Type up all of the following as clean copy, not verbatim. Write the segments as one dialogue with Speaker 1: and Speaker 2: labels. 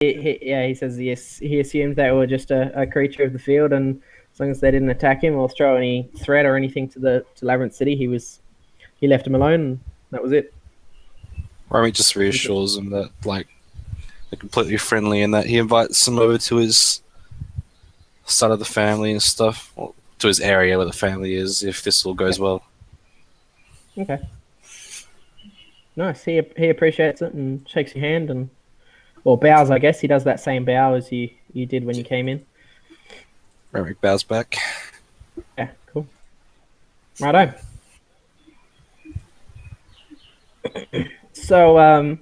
Speaker 1: he says yes. He assumed they were just a creature of the field, and as long as they didn't attack him or throw any threat or anything to Labyrinth City, he left him alone, and that was it.
Speaker 2: Rami just reassures him that like they're completely friendly and that he invites them over to his side of the family and stuff, or to his area where the family is, if this all goes well.
Speaker 1: Okay. Nice. He appreciates it and shakes your hand and bows. I guess he does that same bow as you did when you came in.
Speaker 2: Rami bows back.
Speaker 1: Yeah, cool. Righto. So,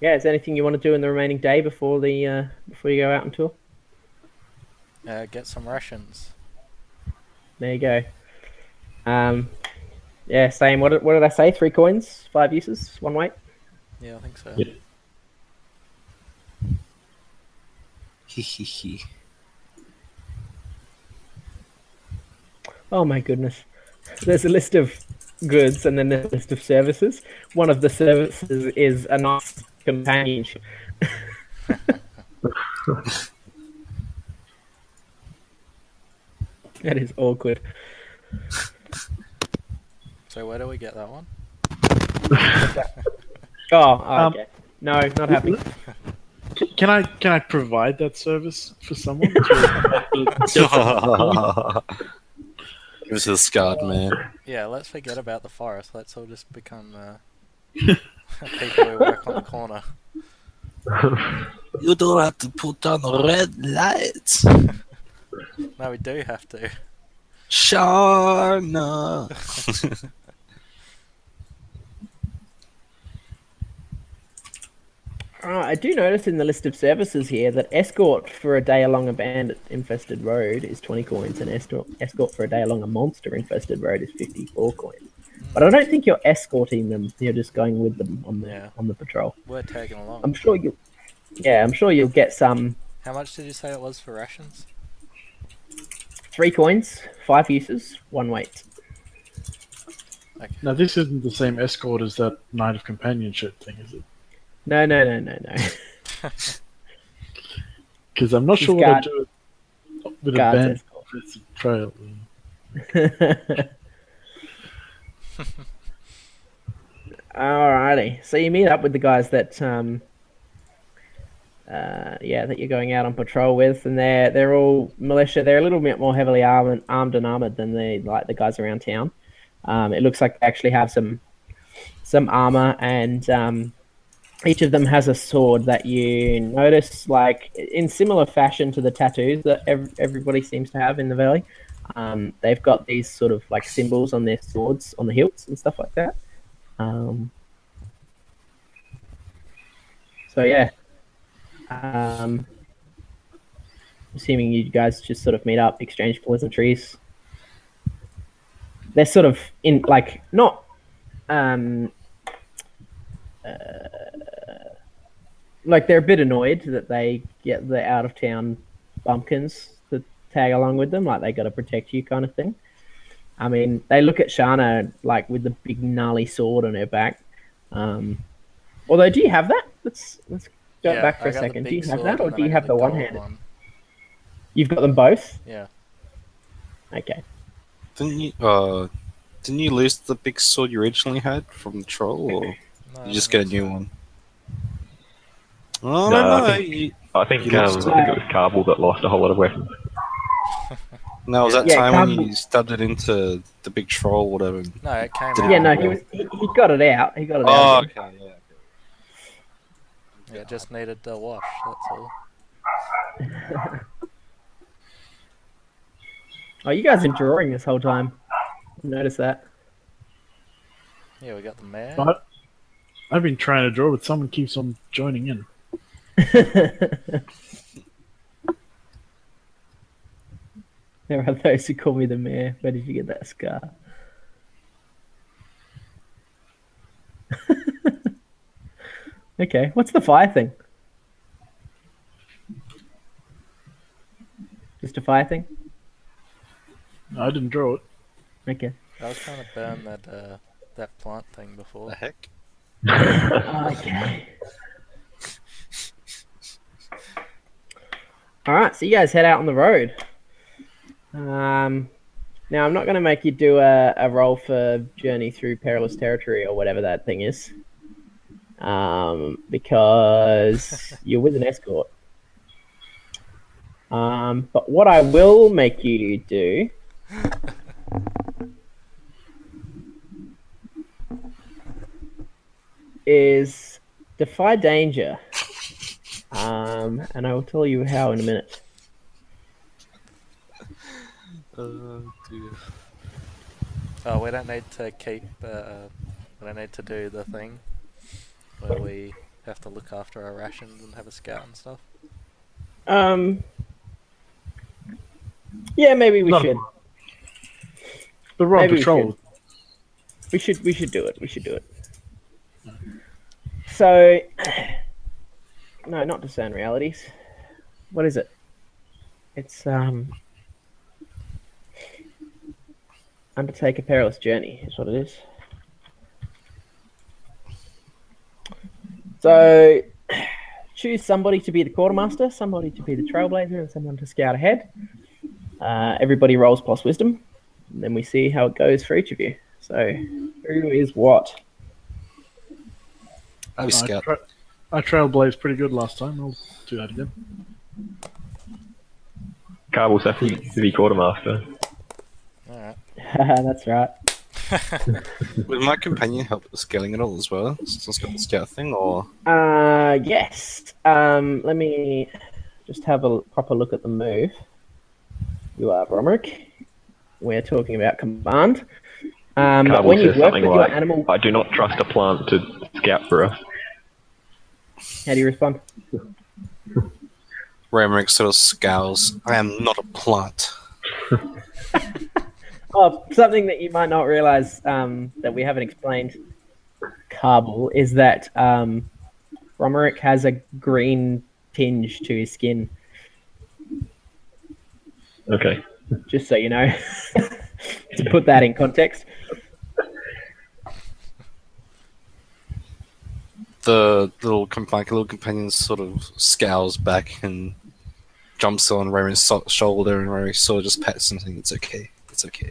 Speaker 1: yeah, is there anything you want to do in the remaining day before you go out on tour?
Speaker 3: Get some rations.
Speaker 1: There you go. Yeah, same. What did I say? 3 coins, 5 uses, 1 weight.
Speaker 3: Yeah, I think so.
Speaker 4: Yeah.
Speaker 1: Oh my goodness. There's a list of goods and then there's a list of services. One of the services is a nice companionship. That is awkward.
Speaker 3: So where do we get that one?
Speaker 1: Okay. No, not happy.
Speaker 5: Can I provide that service for someone?
Speaker 2: It was a scarred man.
Speaker 3: Yeah, let's forget about the forest. Let's all just become people who work on the corner.
Speaker 2: You don't have to put on red lights.
Speaker 3: No, we do have to.
Speaker 2: Shana.
Speaker 1: I do notice in the list of services here that escort for a day along a bandit-infested road is 20 coins, and escort for a day along a monster-infested road is 54 coins. But I don't think you're escorting them; you're just going with them on the patrol.
Speaker 3: We're tagging along.
Speaker 1: I'm sure you'll get some.
Speaker 3: How much did you say it was for rations?
Speaker 1: 3 coins, 5 uses, 1 weight.
Speaker 3: Okay.
Speaker 5: Now, this isn't the same escort as that Night of Companionship thing, is it?
Speaker 1: No.
Speaker 5: Because I'm not sure what I do with a band trail.
Speaker 1: Alrighty. So you meet up with the guys that that you're going out on patrol with, and they're all militia. They're a little bit more heavily armed and armored than the guys around town. It looks like they actually have some armor, and each of them has a sword that you notice, like in similar fashion to the tattoos that everybody seems to have in the valley. They've got these sort of like symbols on their swords, on the hilts and stuff like that. So yeah, assuming you guys just sort of meet up, exchange pleasantries. They're sort of in like not like they're a bit annoyed that they get the out of town bumpkins to tag along with them, like they got to protect you kind of thing. I mean, they look at Shana like with the big gnarly sword on her back. Although, do you have that? Let's go back for a second. Do you have that, or do you have the one-handed? You've got them both?
Speaker 3: Yeah.
Speaker 1: Okay.
Speaker 2: Didn't you lose the big sword you originally had from the troll, or
Speaker 3: No,
Speaker 2: you just get a new one? Oh,
Speaker 4: No,
Speaker 2: no,
Speaker 4: I think it was Kabul that lost a whole lot of weapons.
Speaker 2: No, it was that
Speaker 1: Yeah,
Speaker 2: time when
Speaker 1: Kabul-
Speaker 2: you stubbed it into the big troll or whatever.
Speaker 3: No, it came
Speaker 2: Did
Speaker 3: out.
Speaker 1: Yeah, no, he got it out. He got it
Speaker 2: Oh,
Speaker 1: out. again.
Speaker 2: okay, yeah.
Speaker 3: Yeah, it just needed the wash, that's all.
Speaker 1: Oh, you guys are drawing this whole time. Notice that.
Speaker 3: Yeah, we got the mayor.
Speaker 5: But I've been trying to draw, but someone keeps on joining in.
Speaker 1: There are those who call me the mayor. Where did you get that scar? Okay, what's the fire thing? Just a fire thing?
Speaker 5: No, I didn't draw it.
Speaker 1: Okay.
Speaker 3: I was trying to burn that plant thing before.
Speaker 2: The heck?
Speaker 1: Okay. All right, so you guys head out on the road. Now, I'm not going to make you do a roll for journey through perilous territory or whatever that thing is, because you're with an escort. But what I will make you do is defy danger, and I will tell you how in a minute.
Speaker 2: Dear.
Speaker 3: Oh, we don't need to keep. We don't need to do the thing where we have to look after our rations and have a scout and stuff.
Speaker 1: Yeah, maybe we
Speaker 5: Not-
Speaker 1: should.
Speaker 5: But we're on
Speaker 1: Maybe
Speaker 5: patrol.
Speaker 1: We should do it. We should do it. So, no, not discern realities. What is it? It's undertake a perilous journey is what it is. So, choose somebody to be the quartermaster, somebody to be the trailblazer, and someone to scout ahead. Everybody rolls plus wisdom, and then we see how it goes for each of you. So, who is what?
Speaker 2: I'll be scout.
Speaker 5: I trailblazed pretty good last time. I'll do that again.
Speaker 4: Carble's happy to be quartermaster.
Speaker 3: Alright.
Speaker 1: That's right.
Speaker 2: Will my companion help with the scaling at all as well? Since it's got the scout thing, or
Speaker 1: Yes. Let me just have a proper look at the move. You are Bromerick. We're talking about command. But
Speaker 4: Carbel
Speaker 1: when you
Speaker 4: says
Speaker 1: work with
Speaker 4: something
Speaker 1: your
Speaker 4: like,
Speaker 1: animal,
Speaker 4: I do not trust a plant to scout for us.
Speaker 1: how do you respond?
Speaker 2: Ramrick sort of scowls. I am not a plant.
Speaker 1: Oh, something that you might not realize that we haven't explained, Carbel, is that Romerick has a green tinge to his skin.
Speaker 4: Okay.
Speaker 1: Just so you know, to put that in context.
Speaker 2: The little companion sort of scowls back and jumps on Raymond's shoulder, and Raymond sort of just pats him, saying, "It's okay. It's okay."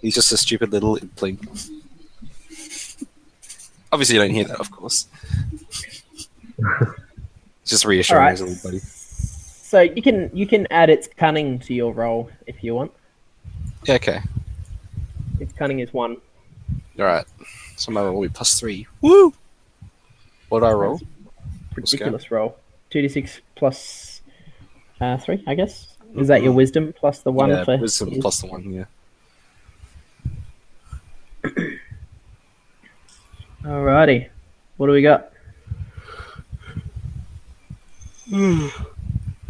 Speaker 2: He's just a stupid little implink. Obviously, you don't hear that, of course. Just reassuring
Speaker 1: Alright.
Speaker 2: his little buddy.
Speaker 1: So you can add its cunning to your roll if you want.
Speaker 2: Yeah, okay.
Speaker 1: Its cunning is 1.
Speaker 2: Alright. So my roll will be +3. Woo! What do I roll?
Speaker 1: Ridiculous roll. 2d6 plus 3, I guess. Is that your wisdom plus the 1
Speaker 2: Yeah,
Speaker 1: for
Speaker 2: wisdom plus the 1, yeah.
Speaker 1: Alrighty. What do we got?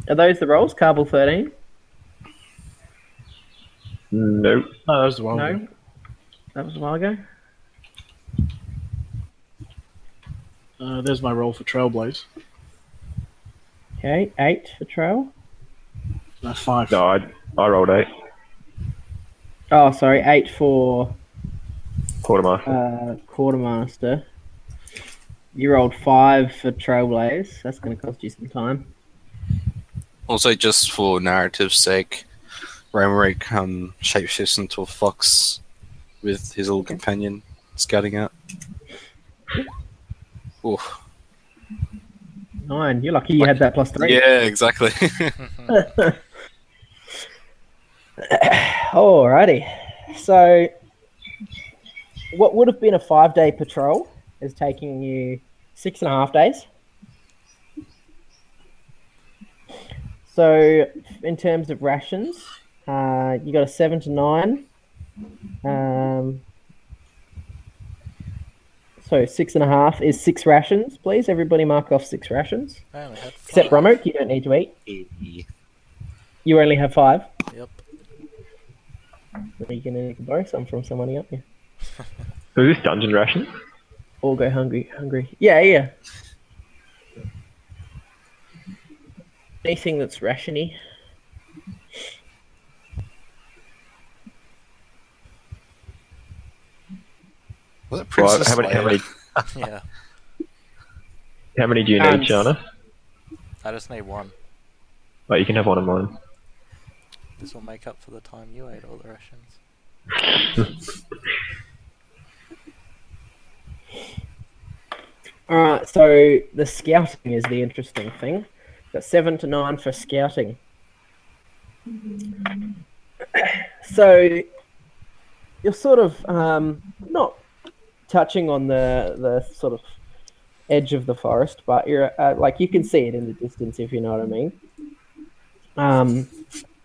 Speaker 1: Are those the rolls? Carbel 13?
Speaker 4: Nope.
Speaker 5: No, that was the one.
Speaker 1: No? That was a while ago?
Speaker 5: There's my roll for Trailblaze.
Speaker 1: Okay, 8 for trail.
Speaker 5: 5.
Speaker 4: No, I rolled 8.
Speaker 1: Oh, sorry, 8 for
Speaker 4: Quartermaster.
Speaker 1: quartermaster. You rolled 5 for trailblaze. That's going to cost you some time.
Speaker 2: Also, just for narrative's sake, Ramrick shapeshifts into a fox with his little companion scouting out. Oof.
Speaker 1: 9. You're lucky you had that plus 3.
Speaker 2: Yeah, exactly.
Speaker 1: Alrighty. So, what would have been a 5-day patrol is taking you 6.5 days. So, in terms of rations, you got a 7 to 9. So 6.5 is 6 rations, please. Everybody mark off 6 rations.
Speaker 3: I only had 5.
Speaker 1: Except Romerick, you don't need to eat. You only have 5.
Speaker 3: Yep.
Speaker 1: You're gonna need to borrow some from somebody, aren't you?
Speaker 4: So is this dungeon ration?
Speaker 1: All go hungry. Yeah. Anything that's rationy.
Speaker 2: Was that
Speaker 4: Right,
Speaker 2: Princess
Speaker 4: how many
Speaker 3: Yeah.
Speaker 4: how many do you need, Shana?
Speaker 3: I just need 1.
Speaker 4: Like, you can have one of mine.
Speaker 3: This will make up for the time you ate all the rations.
Speaker 1: Alright, so the scouting is the interesting thing. Got 7 to 9 for scouting. So you're sort of not touching on the sort of edge of the forest, but you're like you can see it in the distance if you know what I mean.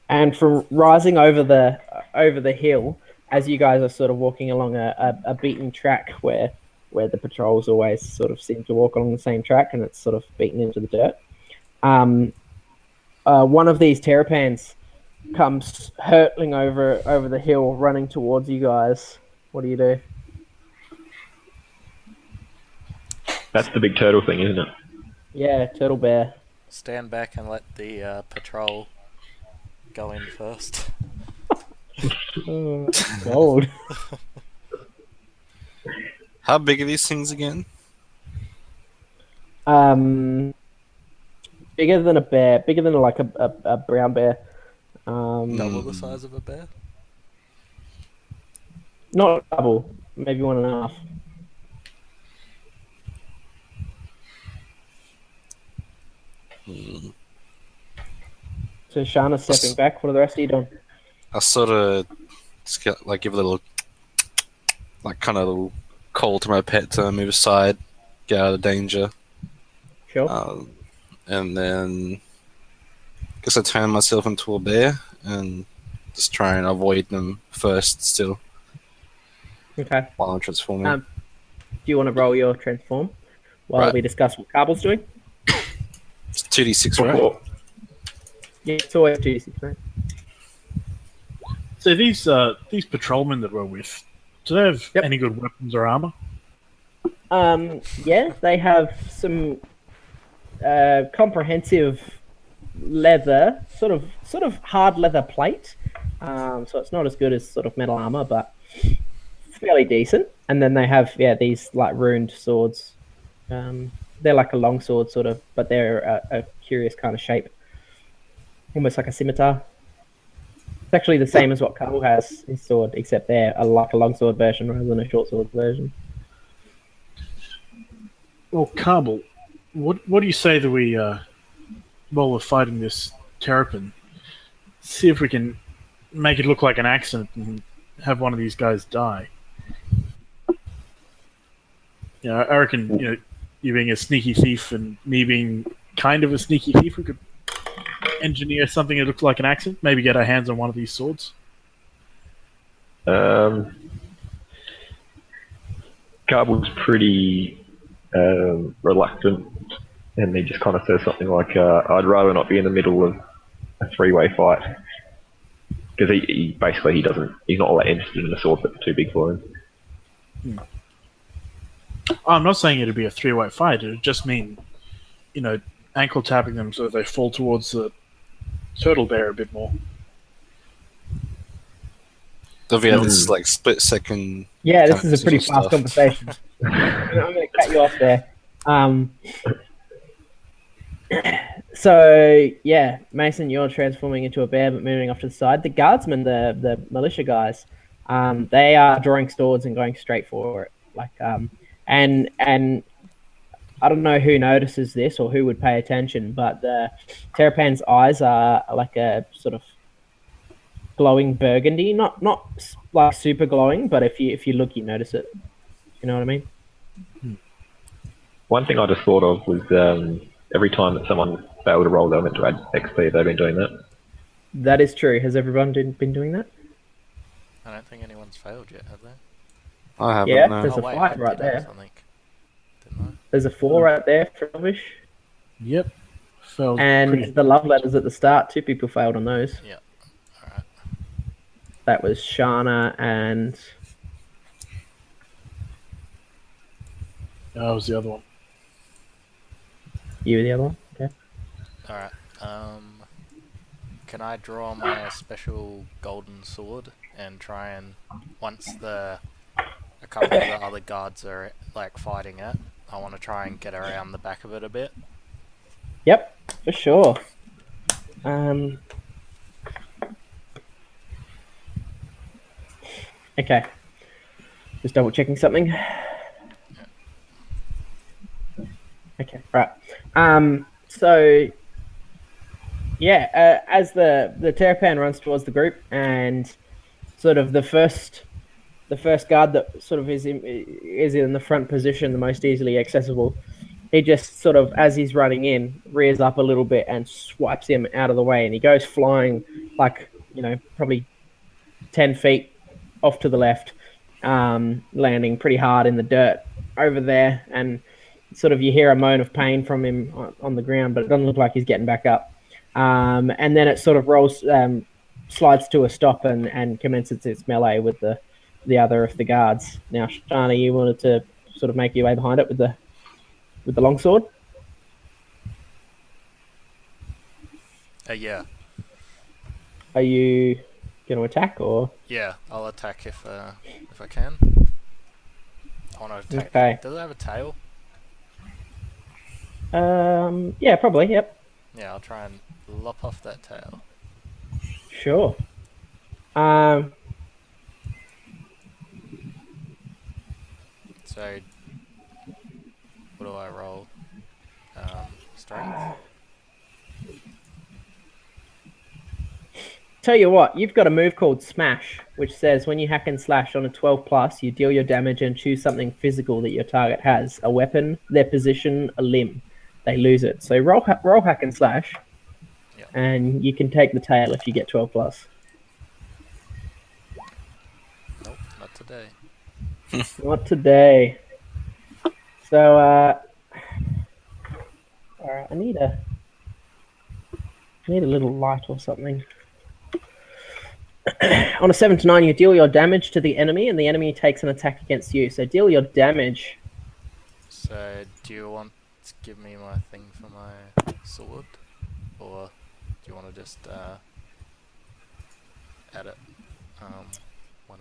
Speaker 1: And from rising over the hill, as you guys are sort of walking along a beaten track where the patrols always sort of seem to walk along the same track, and it's sort of beaten into the dirt. One of these terrapins comes hurtling over the hill, running towards you guys. What do you do?
Speaker 4: That's the big turtle thing, isn't it?
Speaker 1: Yeah, turtle bear.
Speaker 3: Stand back and let the patrol go in first.
Speaker 1: Gold.
Speaker 2: How big are these things again?
Speaker 1: Bigger than a bear. Bigger than like a brown bear.
Speaker 3: Double the size of a bear?
Speaker 1: Not double. Maybe 1.5. So Shana's stepping back. What are the rest of you doing?
Speaker 2: I sort of like give a little, like kind of little call to my pet to move aside, get out of danger.
Speaker 1: Sure.
Speaker 2: And then I guess I turn myself into a bear and just try and avoid them first still
Speaker 1: Okay.
Speaker 2: while I'm transforming.
Speaker 1: Do you want to roll your transform while we discuss what Carble's doing?
Speaker 2: It's 2d6, right?
Speaker 1: Yeah, it's always 2d6, right?
Speaker 5: So these patrolmen that we're with, do they have any good weapons or armor?
Speaker 1: Yeah, they have some comprehensive leather, sort of hard leather plate. So it's not as good as sort of metal armor, but fairly decent. And then they have these like runed swords. They're like a long sword sort of, but they're a curious kind of shape, almost like a scimitar. It's actually the same as what Carl has his sword, except they're like a long sword version rather than a short sword version.
Speaker 5: Well, Carbel, what do you say that we, while we're fighting this terrapin, see if we can make it look like an accident and have one of these guys die? You know, I reckon, you know, you being a sneaky thief and me being kind of a sneaky thief, we could engineer something that looks like an accident, maybe get our hands on one of these swords.
Speaker 4: Carbel's pretty reluctant, and he just kind of says something like, I'd rather not be in the middle of a three-way fight. Because he's not all that interested in a sword that's too big for him.
Speaker 5: I'm not saying it'd be a three-way fight, it'd just mean, you know, ankle tapping them so they fall towards the turtle bear a bit more.
Speaker 2: There'll be this like split second.
Speaker 1: Yeah, this is a pretty fast conversation. I'm going to cut you off there. So yeah, Mason, you're transforming into a bear, but moving off to the side. The guardsmen, the militia guys, they are drawing swords and going straight for it. Like, and I don't know who notices this or who would pay attention, but the terrapin's eyes are like a sort of glowing burgundy, not like super glowing, but if you look, you notice it. You know what I mean?
Speaker 4: One thing I just thought of was every time that someone failed to roll, they were meant to add XP. They've been doing that.
Speaker 1: That is true. Has everyone been doing that?
Speaker 3: I don't think anyone's failed yet, have they?
Speaker 2: I haven't.
Speaker 1: Yeah,
Speaker 2: no.
Speaker 1: there's a 5 right there.
Speaker 3: Didn't I?
Speaker 1: There's a 4 right there for Elvish.
Speaker 5: Yep. Failed
Speaker 1: And the love letters at the start, 2 people failed on those.
Speaker 3: Yeah. Alright.
Speaker 1: That was Shana and...
Speaker 5: That was the other one.
Speaker 1: You were the other one? Okay.
Speaker 3: Alright. Can I draw my special golden sword and try and, once a couple of the other guards are like fighting it, I want to try and get around the back of it a bit?
Speaker 1: Yep, for sure. Okay. Just double checking something. Okay, right. So yeah, as the Terrapan runs towards the group, and sort of the first guard that sort of is in the front position, the most easily accessible, he just sort of, as he's running in, rears up a little bit and swipes him out of the way, and he goes flying like, probably 10 feet off to the left, landing pretty hard in the dirt over there, and sort of you hear a moan of pain from him on the ground, but it doesn't look like he's getting back up. And then it sort of slides to a stop and commences its melee with the other of the guards. Now, Shana, you wanted to sort of make your way behind it with the longsword?
Speaker 3: Yeah.
Speaker 1: Are you going to attack, or?
Speaker 3: Yeah, I'll attack if I can. I want to attack.
Speaker 1: Okay.
Speaker 3: Does it have a tail?
Speaker 1: Yeah, probably. Yep.
Speaker 3: Yeah, I'll try and lop off that tail.
Speaker 1: Sure.
Speaker 3: So, what do I roll? Strength?
Speaker 1: Tell you what, you've got a move called Smash, which says when you hack and slash on a 12 plus, you deal your damage and choose something physical that your target has: a weapon, their position, a limb. They lose it. So roll hack and slash,
Speaker 3: Yep.
Speaker 1: and you can take the tail if you get 12 plus.
Speaker 3: Nope, not today.
Speaker 1: Not today. So, alright, I need a little light or something. On a 7 to 9, you deal your damage to the enemy, and the enemy takes an attack against you. So deal your damage.
Speaker 3: So, do you want to give me my thing for my sword? Or do you want to just add it when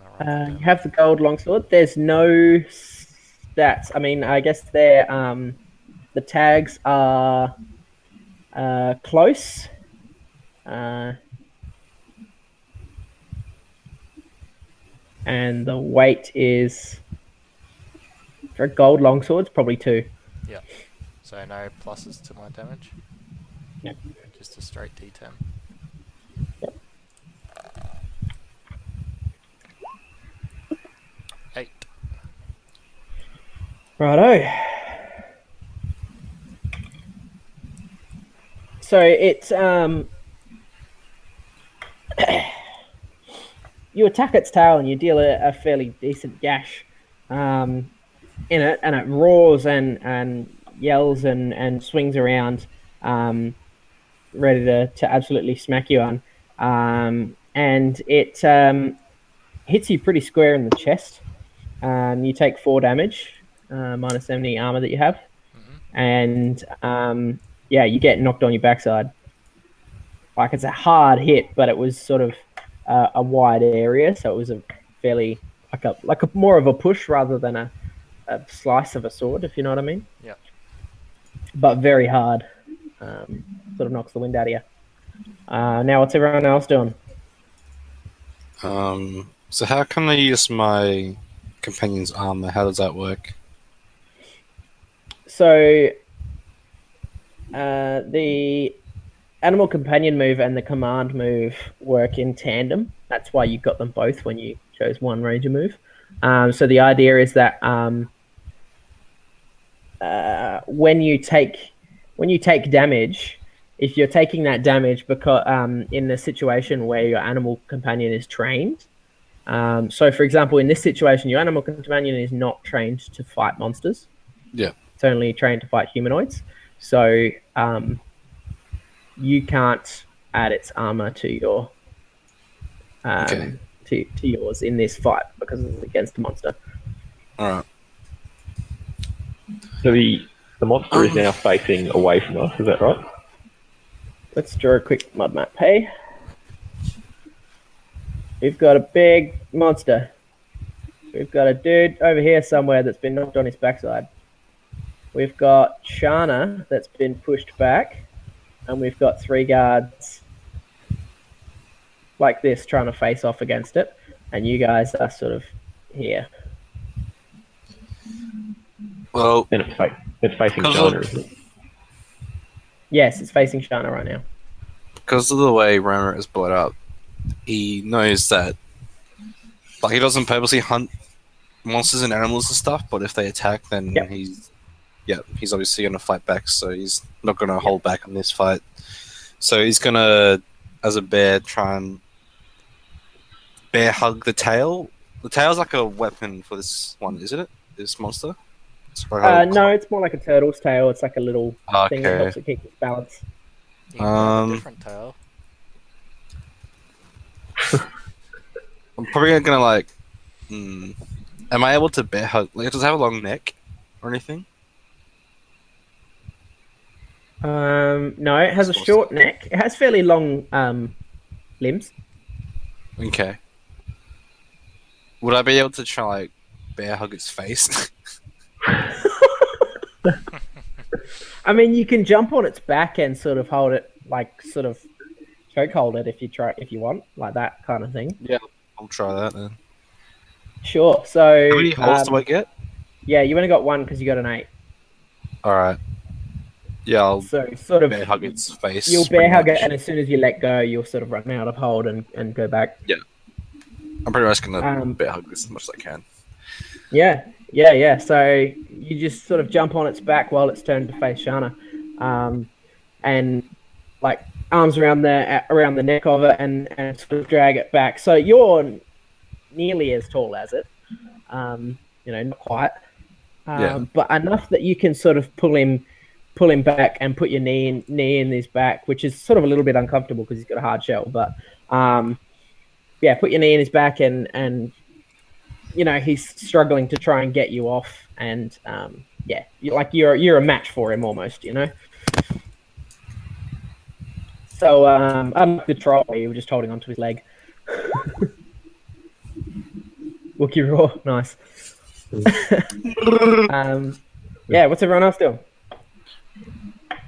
Speaker 3: I roll the
Speaker 1: You
Speaker 3: damage?
Speaker 1: have the gold longsword. There's no stats. I mean, I guess they're the tags are close. And the weight is, for a gold longsword, it's probably 2.
Speaker 3: Yeah. So no pluses to my damage?
Speaker 1: Yep.
Speaker 3: Just a straight D10.
Speaker 1: Yep.
Speaker 3: 8.
Speaker 1: Righto. So it's you attack its tail and you deal a fairly decent gash in it, and it roars and yells and swings around, ready to absolutely smack you on. And it hits you pretty square in the chest. You take 4 damage, minus any armor that you have. And you get knocked on your backside. Like, it's a hard hit, but it was sort of a wide area, so it was a fairly like a more of a push rather than a slice of a sword, if you know what I mean.
Speaker 3: Yeah.
Speaker 1: But very hard. Sort of knocks the wind out of you. Now, what's everyone else doing?
Speaker 2: So how can I use my companion's armor? How does that work?
Speaker 1: So, the animal companion move and the command move work in tandem. That's why you got them both when you chose one ranger move. So the idea is that when you take damage, if you're taking that damage because in a situation where your animal companion is trained. So, for example, in this situation, your animal companion is not trained to fight monsters.
Speaker 2: Yeah.
Speaker 1: It's only trained to fight humanoids. So you can't add its armor to your to yours in this fight because it's against a monster.
Speaker 2: All right.
Speaker 4: So the monster is now facing away from us, is that right?
Speaker 1: Let's draw a quick mud map, hey? We've got a big monster. We've got a dude over here somewhere that's been knocked on his backside. We've got Shana that's been pushed back. And we've got 3 guards like this, trying to face off against it, and you guys are sort of here.
Speaker 2: Well,
Speaker 4: And it's facing
Speaker 2: Because
Speaker 4: China,
Speaker 2: of-
Speaker 4: isn't it?
Speaker 1: Yes, it's facing Shana right now.
Speaker 2: because of the way Romer is brought up, he knows that, like, he doesn't purposely hunt monsters and animals and stuff, but if they attack, then
Speaker 1: Yep.
Speaker 2: he's obviously going to fight back, so he's not going to hold back on this fight. So he's going to, as a bear, try and bear hug the tail. The tail's like a weapon for this one, isn't it? This monster? It's like
Speaker 1: No, it's more like a turtle's tail. It's like a little thing that
Speaker 2: Okay.
Speaker 1: helps it keep its balance.
Speaker 3: You can have a
Speaker 2: Um,
Speaker 3: different tail.
Speaker 2: I'm probably going to like... am I able to bear hug? Like, does it have a long neck or anything?
Speaker 1: No, it has a short neck. It has fairly long limbs.
Speaker 2: Okay. Would I be able to try like bear hug its face?
Speaker 1: I mean, you can jump on its back and sort of hold it, like sort of choke hold it if you want, like that kind of thing.
Speaker 2: Yeah, I'll try that then.
Speaker 1: Sure. So
Speaker 2: How many holes do I get?
Speaker 1: yeah, you only got one because you got an 8.
Speaker 2: All right. Yeah, I'll
Speaker 1: So sort of
Speaker 2: bear hug its face.
Speaker 1: you'll bear
Speaker 2: pretty
Speaker 1: hug it,
Speaker 2: much.
Speaker 1: and as soon as you let go, you'll sort of run out of hold and go back.
Speaker 2: I'm pretty much gonna
Speaker 1: Um,
Speaker 2: bear hug this as much as I can.
Speaker 1: Yeah. So you just sort of jump on its back while it's turned to face Shana, and like arms around the neck of it, and sort of drag it back. So you're nearly as tall as it, not quite, but enough that you can sort of pull him back and put your knee in his back, which is sort of a little bit uncomfortable because he's got a hard shell. But put your knee in his back, and he's struggling to try and get you off, and you're a match for him almost, So unlike the troll, you were just holding onto his leg. Wookie roar, nice. What's everyone else doing?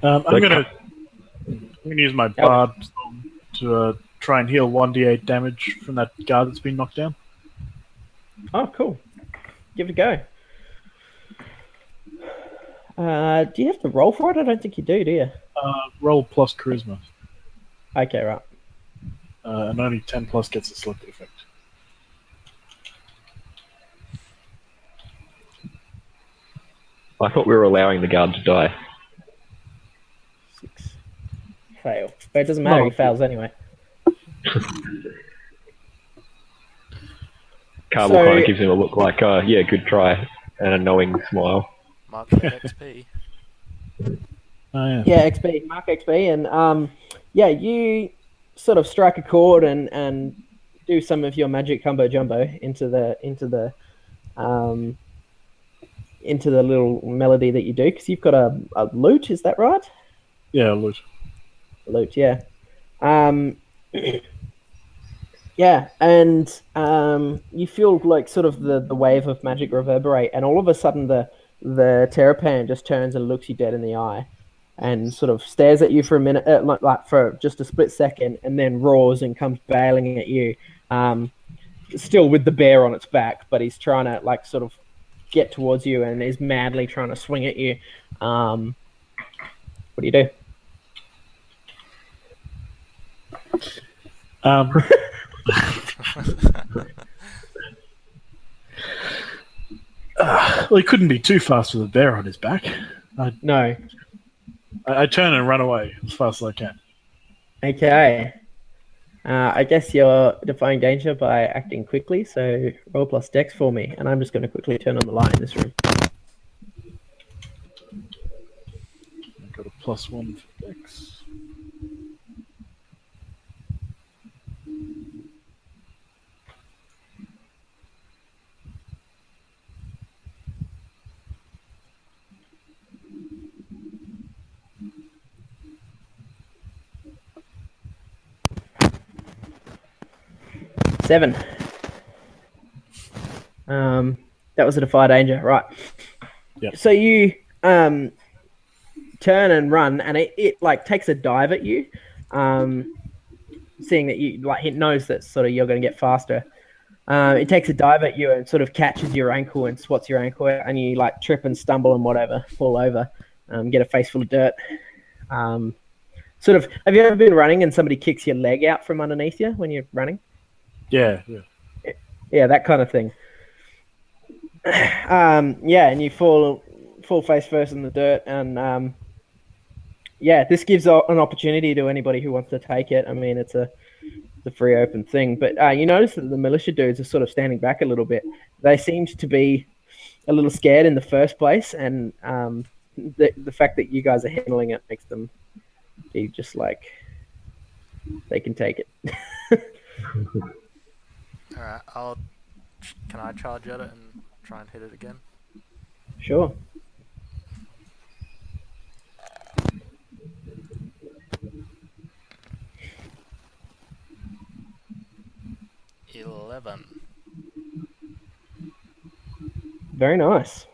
Speaker 5: I'm gonna use my bard song to try and heal 1d8 damage from that guard that's been knocked down.
Speaker 1: Oh, cool. Give it a go. Do you have to roll for it? I don't think you do you?
Speaker 5: Roll plus charisma,
Speaker 1: Okay, right.
Speaker 5: and only 10 plus gets a selected effect.
Speaker 4: I thought we were allowing the guard to die.
Speaker 1: 6. Fail. But it doesn't matter, he fails anyway.
Speaker 4: Carvel kind of gives him a look like, yeah, good try, and a knowing smile.
Speaker 3: Mark that XP.
Speaker 5: Oh, yeah.
Speaker 1: Yeah, XP, mark XP, and you sort of strike a chord and do some of your magic combo jumbo into the little melody that you do, because you've got a lute, is that right?
Speaker 5: Yeah, loot.
Speaker 1: Lute, yeah. Yeah, and you feel like sort of the wave of magic reverberate, and all of a sudden the Terrapan just turns and looks you dead in the eye, and sort of stares at you for a minute, like for just a split second, and then roars and comes bailing at you, still with the bear on its back, but he's trying to like sort of get towards you and is madly trying to swing at you. What do you do?
Speaker 5: Well, he couldn't be too fast with a bear on his back.
Speaker 1: No.
Speaker 5: I turn and run away as fast as I can.
Speaker 1: Okay. I guess you're defying danger by acting quickly, so roll plus dex for me, and I'm just going to quickly turn on the light in this room.
Speaker 5: I've got a +1 for dex.
Speaker 1: Seven. That was a defy danger, right?
Speaker 5: Yep.
Speaker 1: So you turn and run, and it like takes a dive at you, seeing that you like, it knows that sort of you're going to get faster. It takes a dive at you and sort of catches your ankle and swats your ankle out, and you like trip and stumble and whatever, fall over, get a face full of dirt. Sort of, have you ever been running and somebody kicks your leg out from underneath you when you're running?
Speaker 5: Yeah.
Speaker 1: Yeah, that kind of thing. Yeah, and you fall face first in the dirt, and yeah, this gives an opportunity to anybody who wants to take it. I mean, it's a free open thing, but you notice that the militia dudes are sort of standing back a little bit. They seemed to be a little scared in the first place, and the fact that you guys are handling it makes them be just like they can take it.
Speaker 3: Alright, can I charge at it and try and hit it again?
Speaker 1: Sure. Very nice.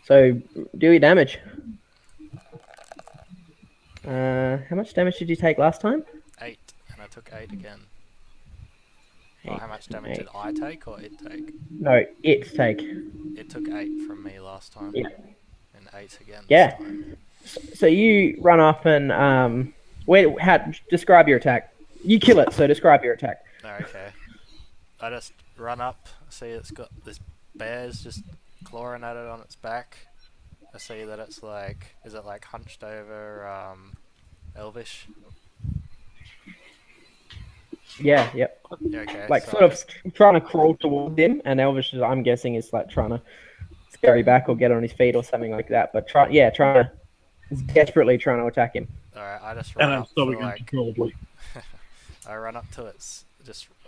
Speaker 1: So, do your damage. How much damage did you take last time?
Speaker 3: 8, and I took 8 again.
Speaker 1: Eight,
Speaker 3: Well, how much damage did I take or it take?
Speaker 1: No, it take.
Speaker 3: It took 8 from me last time.
Speaker 1: Yeah.
Speaker 3: And 8 again this
Speaker 1: Yeah.
Speaker 3: time.
Speaker 1: So you run up and describe your attack. You kill it, so describe your attack.
Speaker 3: Oh, okay. I just run up, see it's got this bear's just clawing at it on its back. I see that it's like, is it like hunched over Elvish?
Speaker 1: Yeah, yep.
Speaker 3: Yeah, okay.
Speaker 1: Like
Speaker 3: so
Speaker 1: sort of trying to crawl towards him, and Elvish, I'm guessing, is like trying to scurry back or get on his feet or something like that. But desperately trying to attack him.
Speaker 3: Alright, I just run
Speaker 5: And I'm
Speaker 3: up to
Speaker 5: stopping
Speaker 3: like,
Speaker 5: uncontrollably.
Speaker 3: I run up to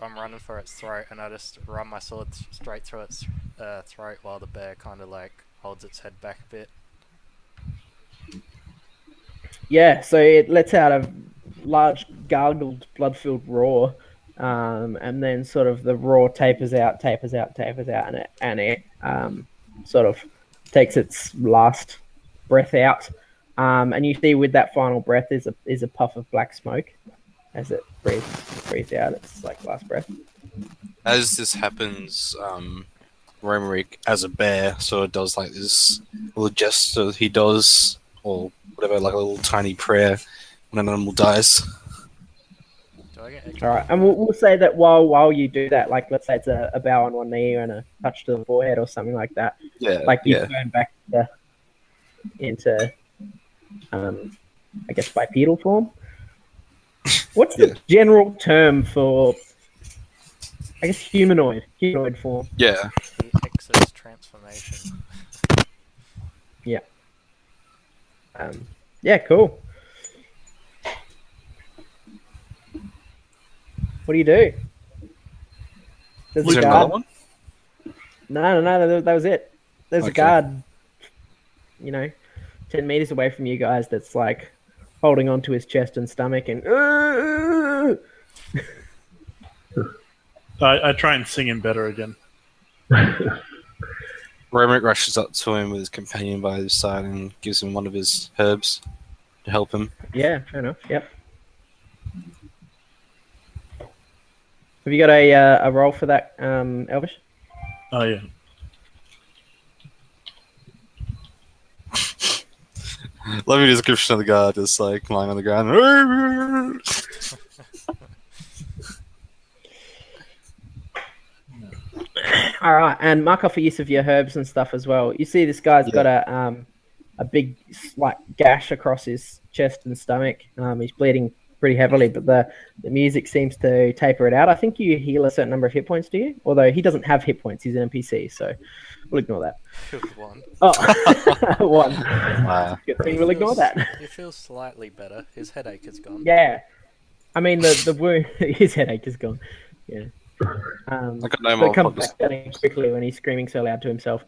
Speaker 3: I'm running for its throat, and I just run my sword straight through its throat while the bear kind of like holds its head back a bit.
Speaker 1: Yeah, so it lets out a large, gargled, blood-filled roar, and then sort of the roar tapers out, and it sort of takes its last breath out, and you see with that final breath is a puff of black smoke as it breathes out its like last breath.
Speaker 2: As this happens, Romerick, as a bear, sort of does like this little gesture he does, or whatever, like a little tiny prayer when an animal dies.
Speaker 3: Do I get extra?
Speaker 1: All right, and we'll say that while you do that, like let's say it's a bow on one knee and a touch to the forehead or something like that,
Speaker 2: Yeah,
Speaker 1: like you
Speaker 2: yeah.
Speaker 1: turn back into I guess bipedal form. What's the general term for, I guess, humanoid form?
Speaker 2: Yeah.
Speaker 3: The X's transformation.
Speaker 1: Yeah. Yeah, cool. What do you do? There's
Speaker 2: Was
Speaker 1: a
Speaker 2: there
Speaker 1: guard.
Speaker 2: another one?
Speaker 1: No, that was it. There's a
Speaker 2: Okay.
Speaker 1: guard, 10 meters away from you guys that's like holding onto his chest and stomach and
Speaker 5: I try and sing him better again.
Speaker 2: Romerick rushes up to him with his companion by his side and gives him one of his herbs to help him.
Speaker 1: Yeah, fair enough. Yep. Have you got a roll for that, Elvish?
Speaker 5: Oh yeah.
Speaker 2: Love your description of the guard just like lying on the ground.
Speaker 1: All right, and mark off the use of your herbs and stuff as well. You see, this guy's got a big like gash across his chest and stomach. He's bleeding pretty heavily, but the music seems to taper it out. I think you heal a certain number of hit points, do you? Although he doesn't have hit points, he's an NPC, so we'll ignore that.
Speaker 3: One.
Speaker 1: Oh, one.
Speaker 2: Wow.
Speaker 1: Good thing we'll ignore that.
Speaker 3: He feels slightly better. His headache is gone.
Speaker 1: Yeah, I mean the wound, his headache is gone. Yeah.
Speaker 2: I got no
Speaker 1: But
Speaker 2: more
Speaker 1: it comes
Speaker 2: problems.
Speaker 1: back fairly quickly when he's screaming so loud to himself.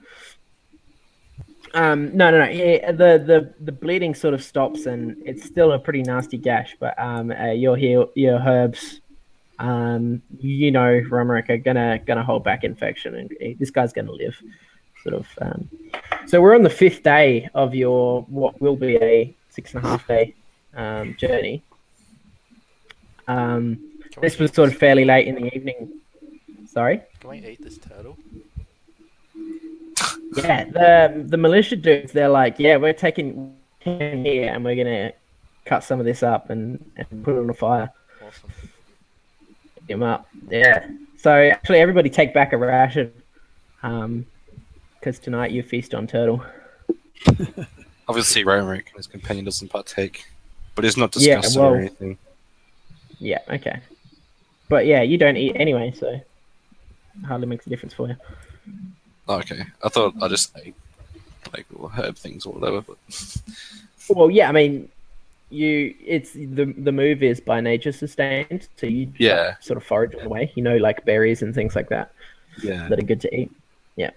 Speaker 1: No. Yeah, the bleeding sort of stops, and it's still a pretty nasty gash. But your herbs, Romerick are gonna hold back infection, and this guy's gonna live. Sort of. So we're on the 5th day of your what will be a 6.5 day journey. This was sort of fairly late in the evening. Sorry?
Speaker 3: Can we eat this turtle?
Speaker 1: Yeah, the militia dudes, they're like, yeah, we're taking him here and we're going to cut some of this up and put it on a fire.
Speaker 3: Awesome.
Speaker 1: Get him up. Yeah. So actually, everybody take back a ration because tonight you feast on turtle.
Speaker 2: Obviously, Romerick and his companion doesn't partake, but it's not
Speaker 1: Yeah,
Speaker 2: disgusted
Speaker 1: well-
Speaker 2: or anything.
Speaker 1: Yeah, okay. But yeah, you don't eat anyway, so hardly makes a difference for you.
Speaker 2: Oh, okay, I thought I just ate like little herb things or whatever. But
Speaker 1: Well, yeah, I mean, it's the move is by nature sustained, so you
Speaker 2: Yeah.
Speaker 1: sort of forage on the way, like berries and things like that
Speaker 2: yeah,
Speaker 1: that are good to eat. Yeah.